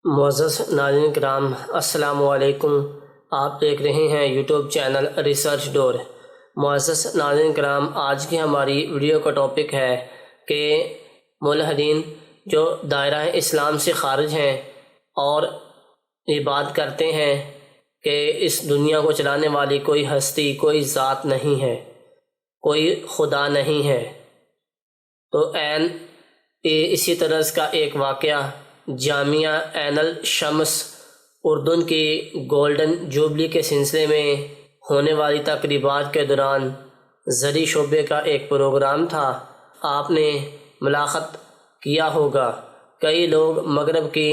معزز ناظرین کرام، السلام علیکم۔ آپ دیکھ رہے ہیں یوٹیوب چینل ریسرچ ڈور۔ معزز ناظرین کرام، آج کی ہماری ویڈیو کا ٹاپک ہے کہ ملحدین جو دائرہ اسلام سے خارج ہیں اور یہ بات کرتے ہیں کہ اس دنیا کو چلانے والی کوئی ہستی، کوئی ذات نہیں ہے، کوئی خدا نہیں ہے، تو اسی طرح کا ایک واقعہ جامعہ عین الشمس اردن کی گولڈن جوبلی کے سلسلے میں ہونے والی تقریبات کے دوران زرعی شعبے کا ایک پروگرام تھا۔ آپ نے ملاحظہ کیا ہوگا، کئی لوگ مغرب کی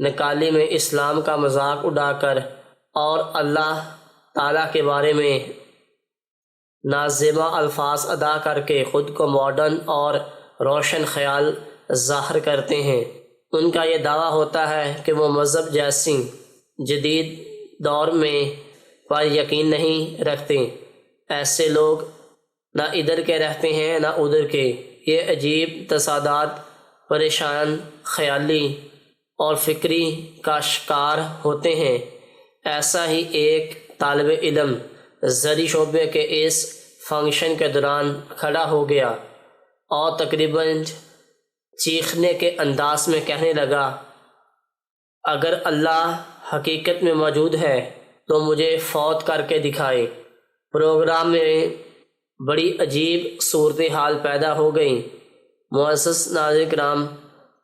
نکالی میں اسلام کا مذاق اڑا کر اور اللہ تعالیٰ کے بارے میں نازیبا الفاظ ادا کر کے خود کو ماڈرن اور روشن خیال ظاہر کرتے ہیں۔ ان کا یہ دعویٰ ہوتا ہے کہ وہ مذہب جیسی جدید دور میں پر یقین نہیں رکھتے۔ ایسے لوگ نہ ادھر کے رہتے ہیں نہ ادھر کے۔ یہ عجیب تصادات پریشان خیالی اور فکری کا شکار ہوتے ہیں۔ ایسا ہی ایک طالب علم زرعی شعبے کے اس فنکشن کے دوران کھڑا ہو گیا اور تقریباً چیخنے کے انداز میں کہنے لگا، اگر اللہ حقیقت میں موجود ہے تو مجھے فوت کر کے دکھائے۔ پروگرام میں بڑی عجیب صورتحال پیدا ہو گئی۔ معزز ناظرین کرام،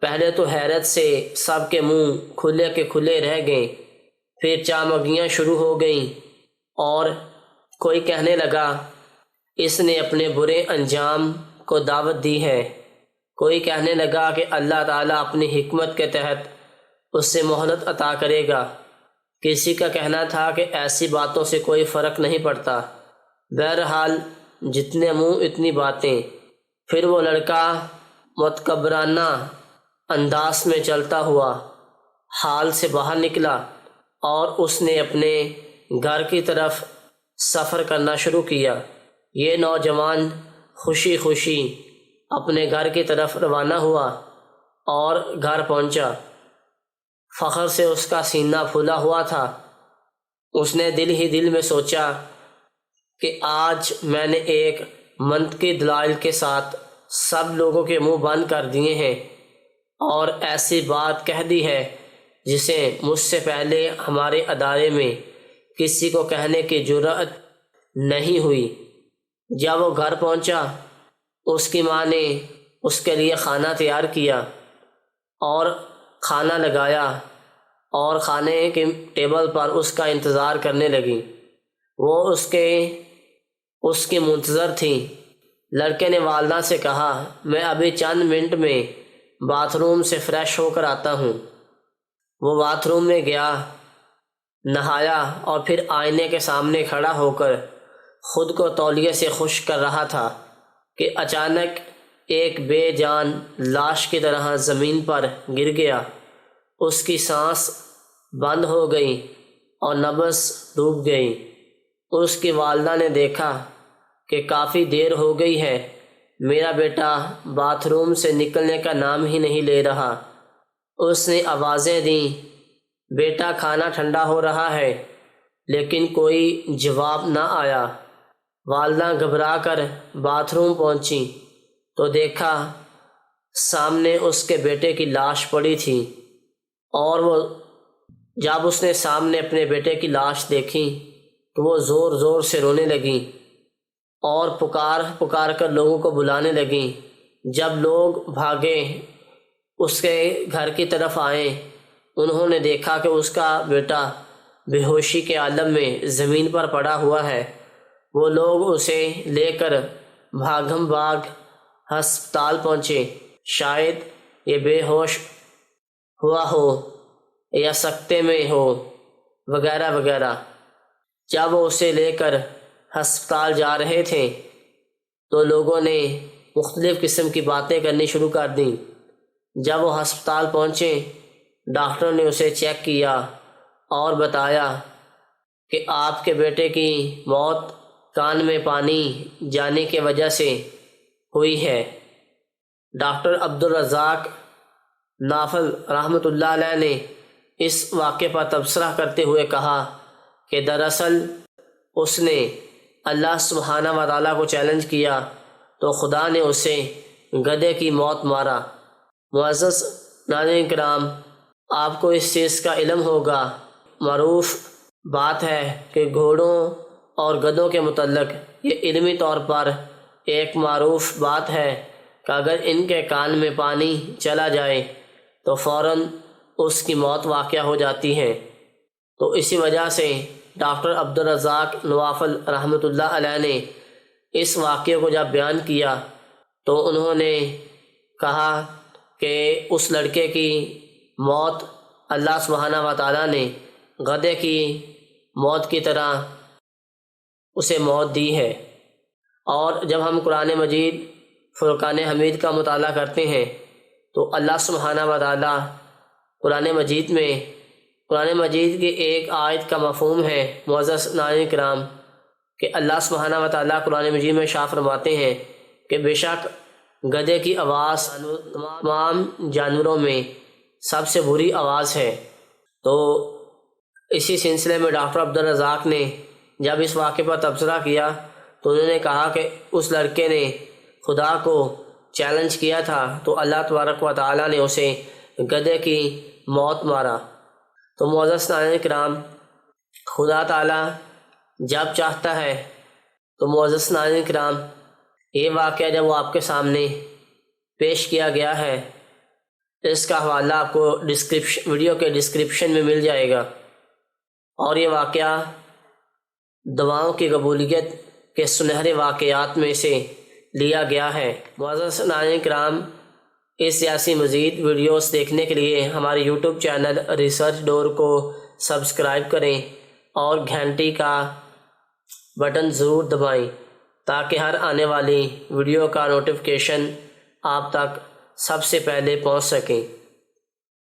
پہلے تو حیرت سے سب کے منہ کھلے کے کھلے رہ گئے، پھر چامگیاں شروع ہو گئیں اور کوئی کہنے لگا اس نے اپنے برے انجام کو دعوت دی ہے، کوئی کہنے لگا کہ اللہ تعالیٰ اپنی حکمت کے تحت اس سے مہلت عطا کرے گا، کسی کا کہنا تھا کہ ایسی باتوں سے کوئی فرق نہیں پڑتا۔ بہرحال جتنے منہ اتنی باتیں۔ پھر وہ لڑکا متکبرانہ انداز میں چلتا ہوا ہال سے باہر نکلا اور اس نے اپنے گھر کی طرف سفر کرنا شروع کیا۔ یہ نوجوان خوشی خوشی اپنے گھر کی طرف روانہ ہوا اور گھر پہنچا۔ فخر سے اس کا سینہ پھولا ہوا تھا۔ اس نے دل ہی دل میں سوچا کہ آج میں نے ایک منطقی دلائل کے ساتھ سب لوگوں کے منہ بند کر دیے ہیں اور ایسی بات کہہ دی ہے جسے مجھ سے پہلے ہمارے ادارے میں کسی کو کہنے کی جرأت نہیں ہوئی۔ جب وہ گھر پہنچا، اس کی ماں نے اس کے لیے کھانا تیار کیا اور کھانا لگایا اور کھانے کے ٹیبل پر اس کا انتظار کرنے لگی۔ وہ اس کی منتظر تھی۔ لڑکے نے والدہ سے کہا، میں ابھی چند منٹ میں باتھ روم سے فریش ہو کر آتا ہوں۔ وہ باتھ روم میں گیا، نہایا اور پھر آئینے کے سامنے کھڑا ہو کر خود کو تولیے سے خشک کر رہا تھا کہ اچانک ایک بے جان لاش کی طرح زمین پر گر گیا۔ اس کی سانس بند ہو گئی اور نبض ڈوب گئی۔ اس کی والدہ نے دیکھا کہ کافی دیر ہو گئی ہے، میرا بیٹا باتھ روم سے نکلنے کا نام ہی نہیں لے رہا۔ اس نے آوازیں دیں، بیٹا کھانا ٹھنڈا ہو رہا ہے، لیکن کوئی جواب نہ آیا۔ والدہ گھبرا کر باتھ روم پہنچی تو دیکھا سامنے اس کے بیٹے کی لاش پڑی تھی، اور جب اس نے سامنے اپنے بیٹے کی لاش دیکھی تو وہ زور زور سے رونے لگی اور پکار کر لوگوں کو بلانے لگی۔ جب لوگ بھاگے اس کے گھر کی طرف آئے، انہوں نے دیکھا کہ اس کا بیٹا بے ہوشی کے عالم میں زمین پر پڑا ہوا ہے۔ وہ لوگ اسے لے کر بھاگم بھاگ ہسپتال پہنچے۔ شاید یہ بے ہوش ہوا ہو یا سکتے میں ہو وغیرہ وغیرہ۔ جب وہ اسے لے کر ہسپتال جا رہے تھے تو لوگوں نے مختلف قسم کی باتیں کرنی شروع کر دیں۔ جب وہ ہسپتال پہنچے، ڈاکٹر نے اسے چیک کیا اور بتایا کہ آپ کے بیٹے کی موت کان میں پانی جانے کی وجہ سے ہوئی ہے۔ ڈاکٹر عبدالرزاق نافذ رحمۃ اللہ علیہ نے اس واقعے پر تبصرہ کرتے ہوئے کہا کہ دراصل اس نے اللہ سبحانہ و تعالیٰ کو چیلنج کیا تو خدا نے اسے گدھے کی موت مارا۔ معزز ناظرین کرام، آپ کو اس چیز کا علم ہوگا، معروف بات ہے کہ گھوڑوں اور گدھوں کے متعلق یہ علمی طور پر ایک معروف بات ہے کہ اگر ان کے کان میں پانی چلا جائے تو فوراً اس کی موت واقع ہو جاتی ہے۔ تو اسی وجہ سے ڈاکٹر عبدالرزاق نوافل رحمۃ اللہ علیہ نے اس واقعے کو جب بیان کیا تو انہوں نے کہا کہ اس لڑکے کی موت اللہ سبحانہ و تعالیٰ نے گدھے کی موت کی طرح اسے موت دی ہے۔ اور جب ہم قرآن مجید فرقان حمید کا مطالعہ کرتے ہیں تو اللہ سبحانہ و تعالیٰ قرآن مجید کی ایک آیت کا مفہوم ہے معزز ناظرین کرام کہ اللہ سبحانہ و تعالیٰ قرآن مجید میں شاہ فرماتے ہیں کہ بے شک گدھے کی آواز تمام جانوروں میں سب سے بری آواز ہے۔ تو اسی سلسلے میں ڈاکٹر عبدالرزاق نے جب اس واقعے پر تبصرہ کیا تو انہوں نے کہا کہ اس لڑکے نے خدا کو چیلنج کیا تھا تو اللہ تبارک و تعالیٰ نے اسے گدھے کی موت مارا۔ تو معزز ناظرین کرام، خدا تعالیٰ جب چاہتا ہے تو معزز ناظرین کرام یہ واقعہ جب وہ آپ کے سامنے پیش کیا گیا ہے اس کا حوالہ آپ کو ویڈیو کے ڈسکرپشن میں مل جائے گا، اور یہ واقعہ دعاؤں کی قبولیت کے سنہرے واقعات میں سے لیا گیا ہے۔ معزز ناظرین کرام، اس جیسی مزید ویڈیوز دیکھنے کے لیے ہمارے یوٹیوب چینل ریسرچ ڈور کو سبسکرائب کریں اور گھنٹی کا بٹن ضرور دبائیں تاکہ ہر آنے والی ویڈیو کا نوٹیفیکیشن آپ تک سب سے پہلے پہنچ سکیں۔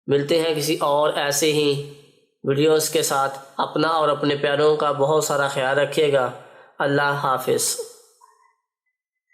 ملتے ہیں کسی اور ایسے ہی ویڈیوز کے ساتھ۔ اپنا اور اپنے پیاروں کا بہت سارا خیال رکھیے گا۔ اللہ حافظ۔